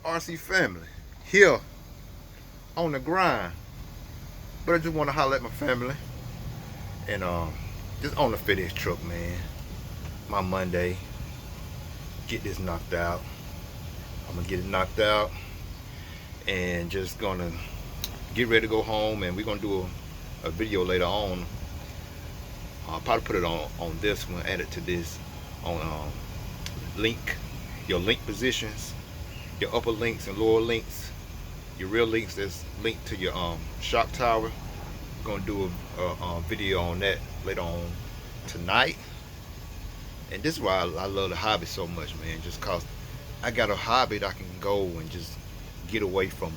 RC family, here on the grind. But I just want to holler at my family and just on the FedEx truck, man. My Monday, get this knocked out. I'm gonna get it knocked out and just gonna get ready to go home. And we're gonna do a video later on. I'll probably put it on this one, add it to this on link, your link positions, your upper links and lower links, your real links that's linked to your shock tower. We're gonna do a video on that later on tonight. And this is why I love the hobby so much, man. Just cause I got a hobby that I can go and just get away from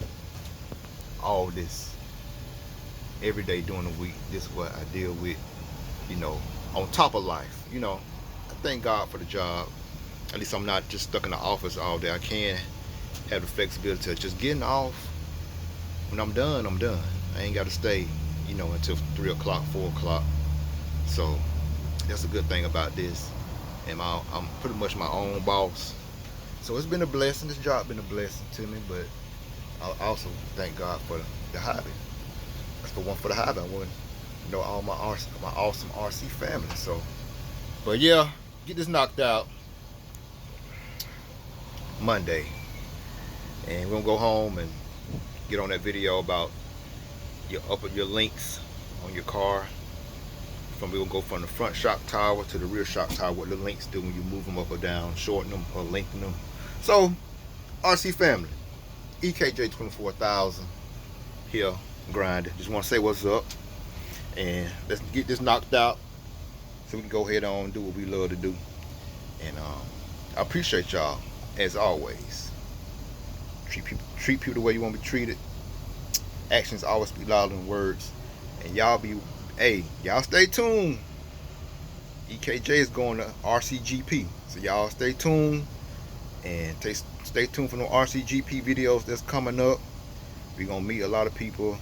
all this every day during the week. This is what I deal with, on top of life. I thank God for the job. At least I'm not just stuck in the office all day. I can have the flexibility of just getting off. When I'm done, I'm done. I ain't got to stay, until 3 o'clock, 4 o'clock. So that's a good thing about this. And I'm pretty much my own boss. So it's been a blessing. This job been a blessing to me, but I also thank God for the hobby. That's the one for the hobby. I want all my awesome RC family. So, but yeah, get this knocked out Monday, and we're gonna go home and get on that video about your links on your car. We're gonna go from the front shock tower to the rear shock tower. What the links do when you move them up or down, shorten them or lengthen them. So, RC family, EKJ 24,000 here grinding. Just want to say what's up, and let's get this knocked out so we can go ahead on and do what we love to do. And I appreciate y'all as always. Treat people the way you want to be treated. Actions always speak louder than words. And y'all stay tuned. EKJ is going to RCGP, so y'all stay tuned and stay tuned for the RCGP videos that's coming up. We're gonna meet a lot of people,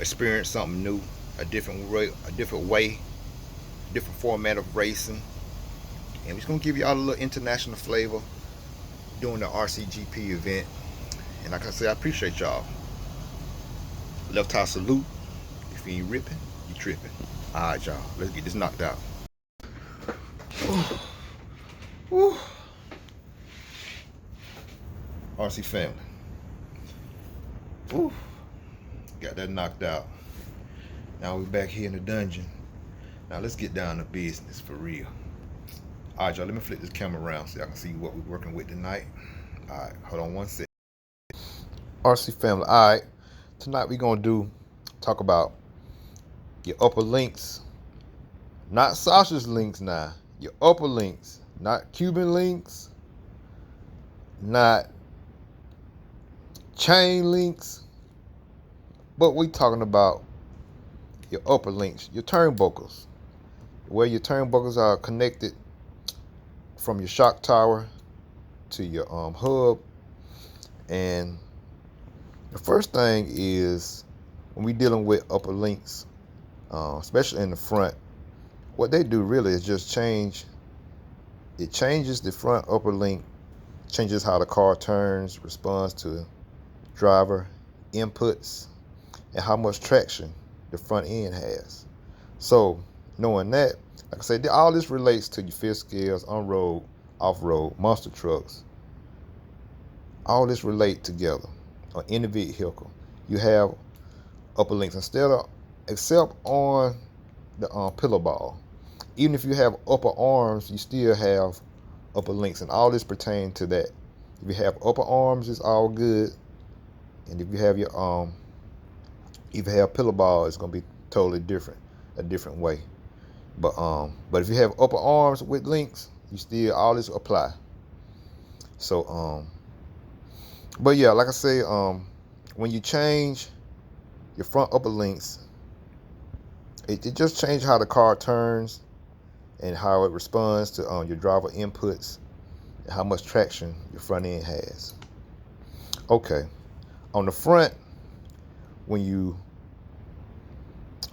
experience something new, a different way, different format of racing, and we're just gonna give y'all a little international flavor during the RCGP event. And like I said, I appreciate y'all. Left tie salute. If you ain't ripping, you tripping. Alright, y'all, let's get this knocked out. Woo. RC family. Woo. Got that knocked out. Now we're back here in the dungeon. Now let's get down to business for real. Alright, y'all, let me flip this camera around so y'all can see what we're working with tonight. Alright, hold on one second. RC family, alright. Tonight we're gonna talk about your upper links. Not sausage links now. Your upper links. Not Cuban links. Not chain links. But we talking about your upper links. Your turnbuckles. Where your turnbuckles are connected from your shock tower to your hub. And the first thing is when we dealing with upper links, especially in the front, what they do really is just changes the front upper link, changes how the car turns, responds to driver inputs, and how much traction the front end has. So knowing that, like I said, all this relates to your fifth scales, on-road, off-road, monster trucks. All this relate together on any vehicle. You have upper links except on the pillar ball. Even if you have upper arms, you still have upper links, and all this pertain to that. If you have upper arms, it's all good, and if you have pillar ball, it's gonna be totally different, a different way. But if you have upper arms with links, you still all this apply. So but yeah, like I say, when you change your front upper links, it just changes how the car turns and how it responds to your driver inputs and how much traction your front end has. Okay, on the front, when you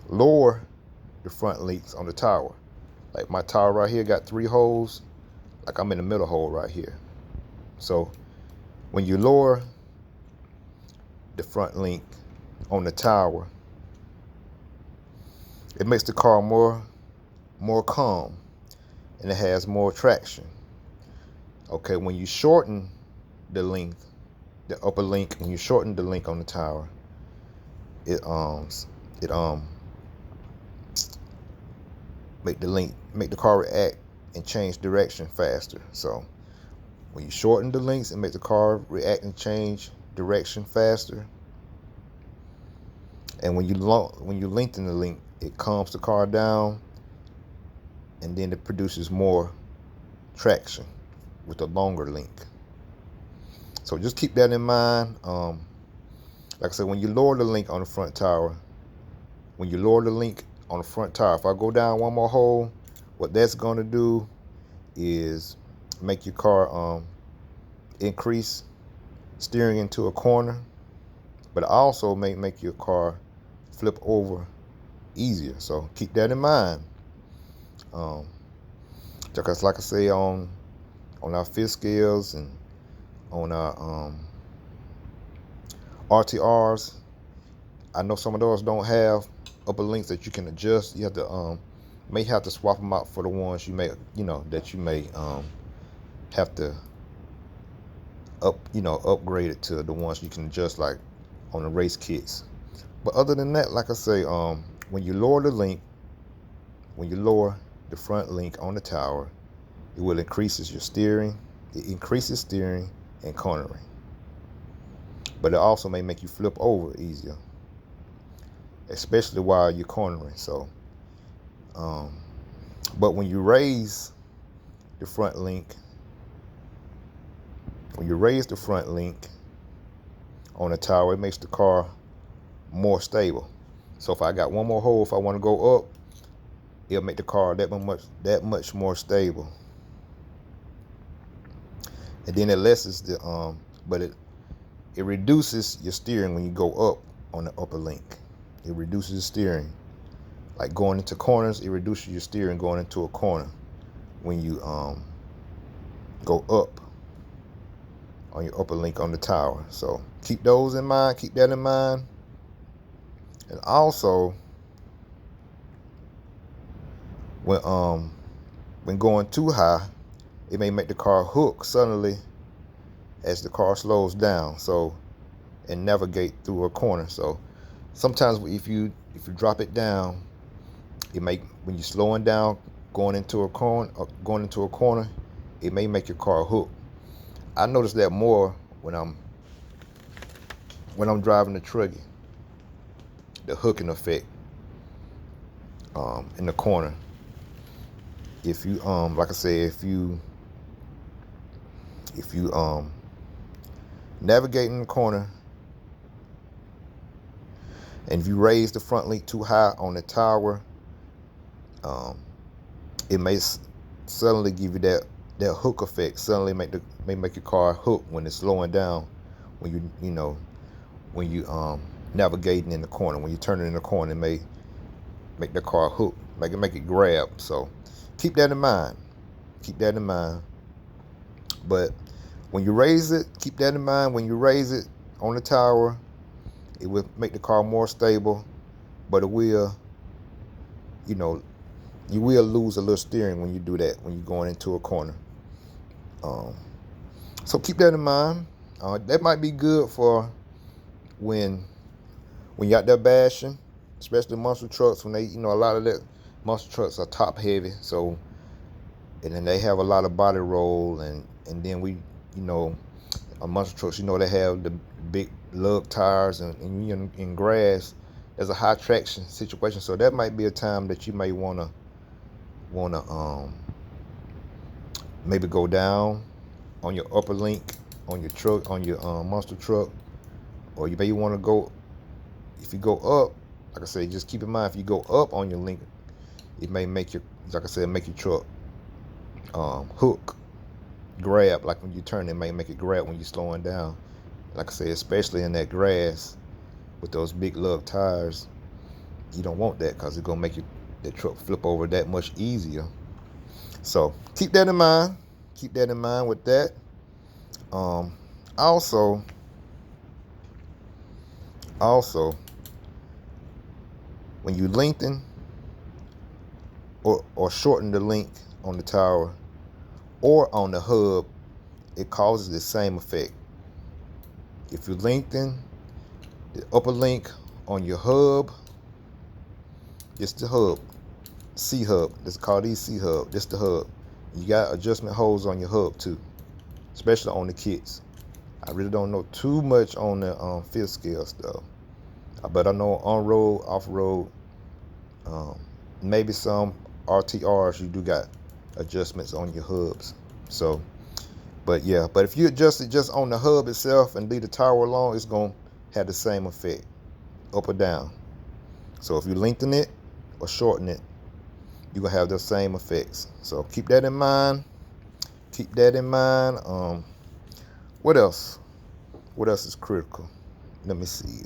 lower the front links on the tower, like my tower right here got 3 holes, like I'm in the middle hole right here. So when you lower the front link on the tower, it makes the car more calm, and it has more traction. Okay, when you shorten the length, the upper link, when you shorten the link on the tower, it make the car react and change direction faster. So when you shorten the links, it makes the car react and change direction faster. And when you lengthen the link, it calms the car down, and then it produces more traction with a longer link. So just keep that in mind. Like I said, when you lower the link on the front tower, if I go down one more hole, what that's going to do is make your car increase steering into a corner, but also make your car flip over easier. So keep that in mind. Because like I say, on our fifth scales and on our RTRs, I know some of those don't have upper links that you can adjust. You have to may have to swap them out for the ones you may have to upgrade it to the ones you can adjust, like on the race kits. But other than that, like I say, when you lower the front link on the tower, it will increases your steering. It increases steering and cornering, but it also may make you flip over easier, especially while you're cornering. So, but when you raise the front link, on the tower, it makes the car more stable. So if I got one more hole, if I want to go up, it'll make the car that much more stable. And then it lessens but it reduces your steering when you go up on the upper link. It reduces the steering. Like going into corners, it reduces your steering going into a corner when you go up on your upper link on the tower. So keep those in mind, keep that in mind. And also, when going too high, it may make the car hook suddenly as the car slows down, and navigate through a corner. So sometimes if you drop it down, when you're slowing down, going into a corner, it may make your car hook. I notice that more when I'm driving the truggy, the hooking effect in the corner. If you like I say, if you navigate in the corner, and if you raise the front link too high on the tower, it may suddenly give you that hook effect. Suddenly may make your car hook when it's slowing down, when you navigating in the corner. When you're turning in the corner, it may make the car hook, make it grab. So keep that in mind. But when you raise it, keep that in mind. When you raise it on the tower, it will make the car more stable, but it will, you will lose a little steering when you do that, when you're going into a corner. So keep that in mind. That might be good for when you're out there bashing, especially muscle trucks, when they, a lot of that muscle trucks are top heavy. So, and then they have a lot of body roll, and then on muscle trucks, they have the big lug tires, and in grass, there's a high traction situation. So that might be a time that you may wanna maybe go down on your upper link on your truck, on your monster truck, or you may want to go. If you go up, like I say, just keep in mind, if you go up on your link, it may make your, like I said, make your truck hook, grab. Like when you turn, it may make it grab when you're slowing down. Like I say, especially in that grass with those big lug tires, you don't want that, because it's gonna make the truck flip over that much easier. So keep that in mind. Keep that in mind with that. Also, Also, when you lengthen or shorten the link on the tower or on the hub, it causes the same effect. If you lengthen the upper link on your hub, it's the hub, C hub. Let's call these C hub. This the hub. You got adjustment holes on your hub too, especially on the kits. I really don't know too much on the fifth scale stuff, but I know on road, off road, maybe some RTRs you do got adjustments on your hubs. So, but yeah, but if you adjust it just on the hub itself and leave the tower alone, it's gonna have the same effect, up or down. So if you lengthen it or shorten it, you're gonna have the same effects. So keep that in mind. Keep that in mind. What else? What else is critical? Let me see.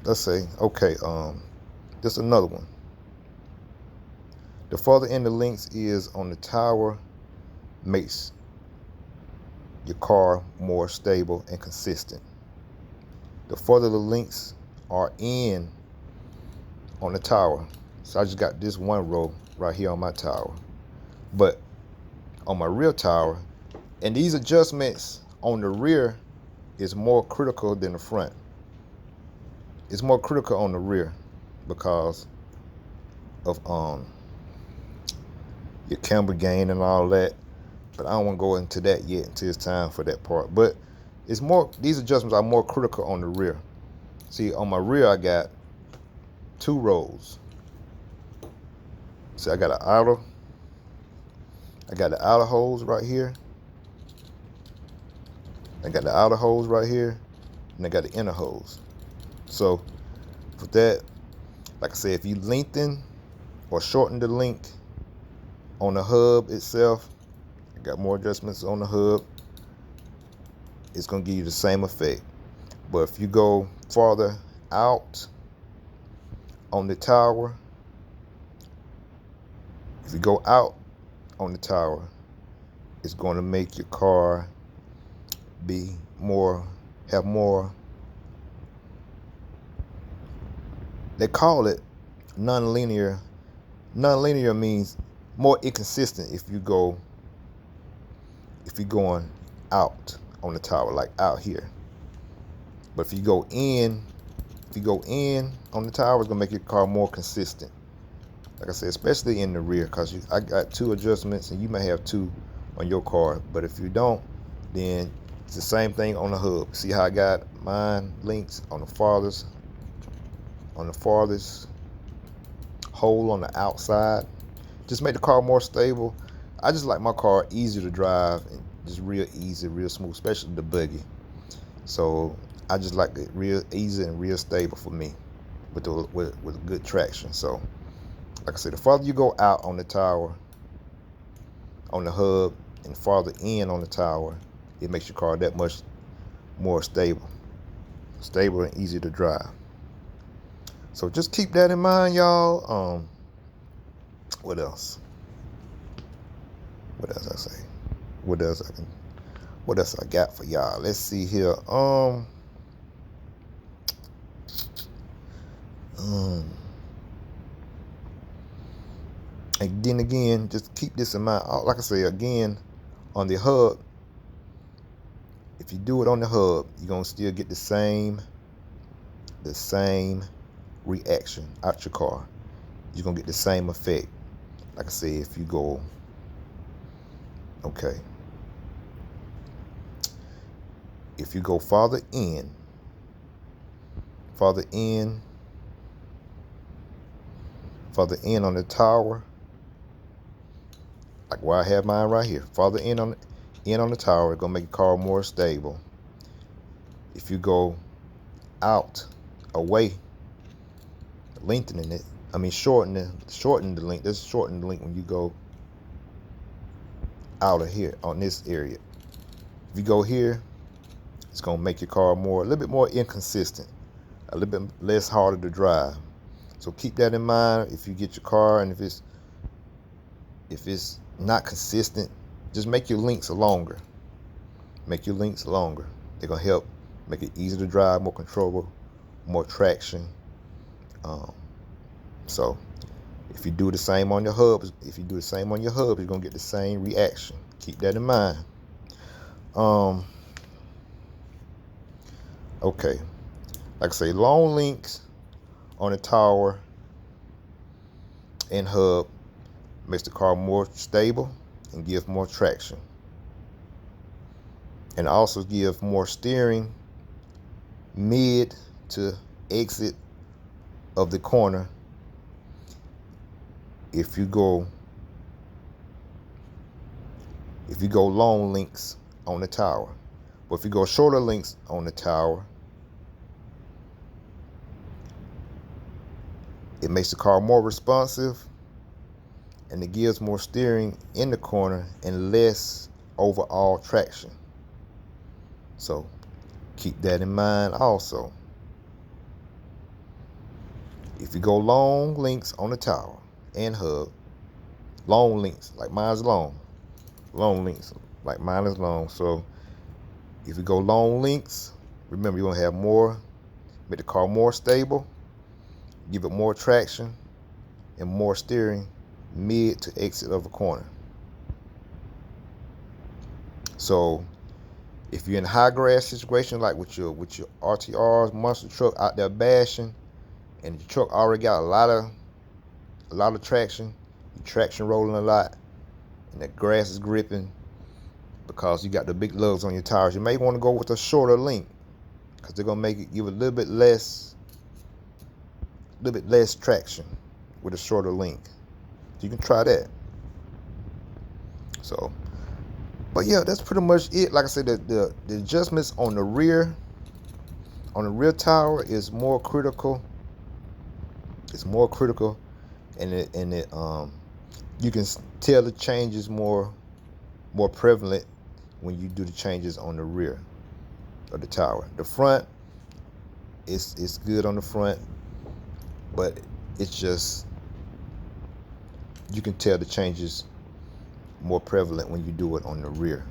Let's say, okay, there's another one. The farther end the links is on the tower makes your car more stable and consistent. The further the links are in on the tower, so I just got this one row right here on my tower, but on my rear tower, and these adjustments on the rear is more critical than the front. It's more critical on the rear because of your camber gain and all that, but I don't want to go into that yet until it's time for that part. But it's more, these adjustments are more critical on the rear. See, on my rear I got two rows. See, I got the outer hose right here. I got the outer hose right here, and I got the inner hose. So for that, like I said, if you lengthen or shorten the link on the hub itself, I got more adjustments on the hub, it's gonna give you the same effect. But if you go farther out on the tower, if you go out on the tower, it's going to make your car have more, they call it non-linear. Non-linear means more inconsistent if you're going out on the tower, like out here. But if you go in on the tower, it's gonna make your car more consistent. Like I said, especially in the rear, because I got two adjustments and you may have two on your car. But if you don't, then it's the same thing on the hub. See how I got mine links on the farthest hole on the outside. Just make the car more stable. I just like my car easy to drive and just real easy, real smooth, especially the buggy. So I just like it real easy and real stable for me with good traction. So like I said, the farther you go out on the tower, on the hub, and farther in on the tower, it makes your car that much more stable and easy to drive. So just keep that in mind, y'all. What else? What else I say? What else I got for y'all? Let's see here. And then again, just keep this in mind. Like I say again, on the hub, if you do it on the hub, you're gonna still get the same reaction out your car. You're gonna get the same effect. Like I say, if you go, okay, if you go farther in on the tower, like where I have mine right here, farther in on the tower, it's gonna make your car more stable. If you go out, away, lengthening it, shorten the length. Let's shorten the length when you go out of here on this area. If you go here, it's gonna make your car a little bit more inconsistent, a little bit less harder to drive. So keep that in mind if you get your car, and if it's not consistent just make your links longer. Make your links longer. They're gonna help make it easier to drive, more controllable, more traction. So if you do the same on your hubs, you're gonna get the same reaction. Keep that in mind. Okay, like I say, long links on the tower and hub makes the car more stable and gives more traction, and also gives more steering mid to exit of the corner if you go long links on the tower. But if you go shorter links on the tower, it makes the car more responsive, and it gives more steering in the corner and less overall traction. So keep that in mind also. If you go long links on the tower and hub, long links like mine's long links like mine is long. So if you go long links, remember you're gonna have more, make the car more stable, give it more traction and more steering mid to exit of a corner. So if you're in a high grass situation, like with your RTRs, monster truck out there bashing, and your truck already got a lot of traction, your traction rolling a lot, and the grass is gripping because you got the big lugs on your tires, you may want to go with a shorter link because they're gonna make it give a little bit less traction with a shorter link. So you can try that. So, but yeah, that's pretty much it. Like I said, the adjustments on the rear tower is more critical. It's more critical, and you can tell the changes more prevalent when you do the changes on the rear of the tower. The front, it's good on the front, but it's just, you can tell the changes more prevalent when you do it on the rear.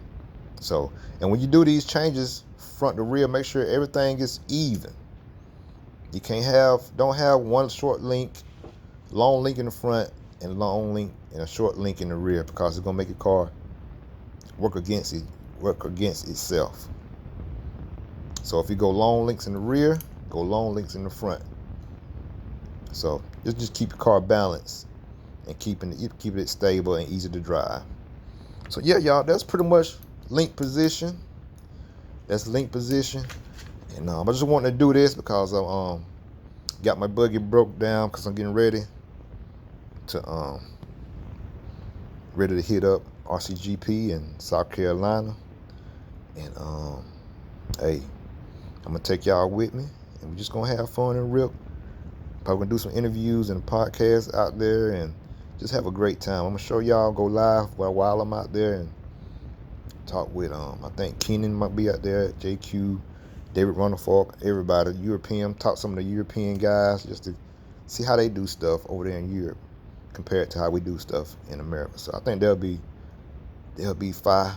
So, and when you do these changes front to rear, make sure everything is even. You don't have one short link, long link in the front and long link and a short link in the rear, because it's gonna make your car work against itself. So if you go long links in the rear, go long links in the front. So just keep your car balanced and keeping it stable and easy to drive. So yeah, y'all, that's pretty much link position. That's link position. And I just wanted to do this because I got my buggy broke down because I'm getting ready to hit up RCGP in South Carolina. And hey, I'm gonna take y'all with me, and we're just gonna have fun and rip. Probably gonna do some interviews and podcasts out there and just have a great time. I'm gonna show y'all, go live while I'm out there and talk with I think Keenan might be out there, JQ, David Runderfolk, everybody, European, talk to some of the European guys just to see how they do stuff over there in Europe compared to how we do stuff in America. So I think they'll be fine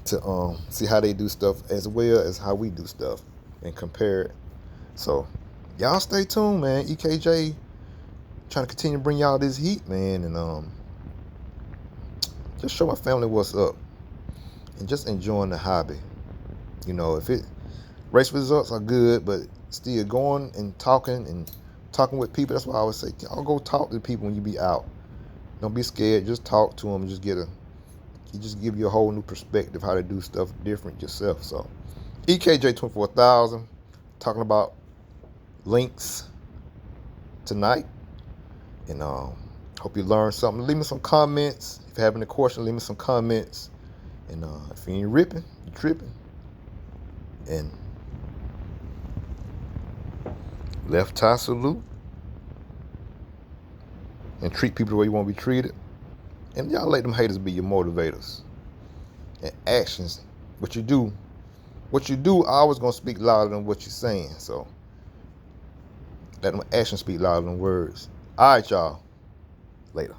to see how they do stuff as well as how we do stuff and compare it. So y'all stay tuned, man. EKJ trying to continue to bring y'all this heat, man, and just show my family what's up and just enjoying the hobby. You know, race results are good, but still going and talking with people. That's why I always say, y'all go talk to people when you be out. Don't be scared. Just talk to them and just give you a whole new perspective how to do stuff different yourself. So EKJ 24,000 talking about links tonight, and hope you learned something. Leave me some comments if you have any questions. Leave me some comments, and if you ain't ripping, you tripping. And left tie salute, and treat people the way you want to be treated. And y'all let them haters be your motivators. And actions, what you do always gonna speak louder than what you're saying. So let them actions speak louder than words. All right, y'all. Later.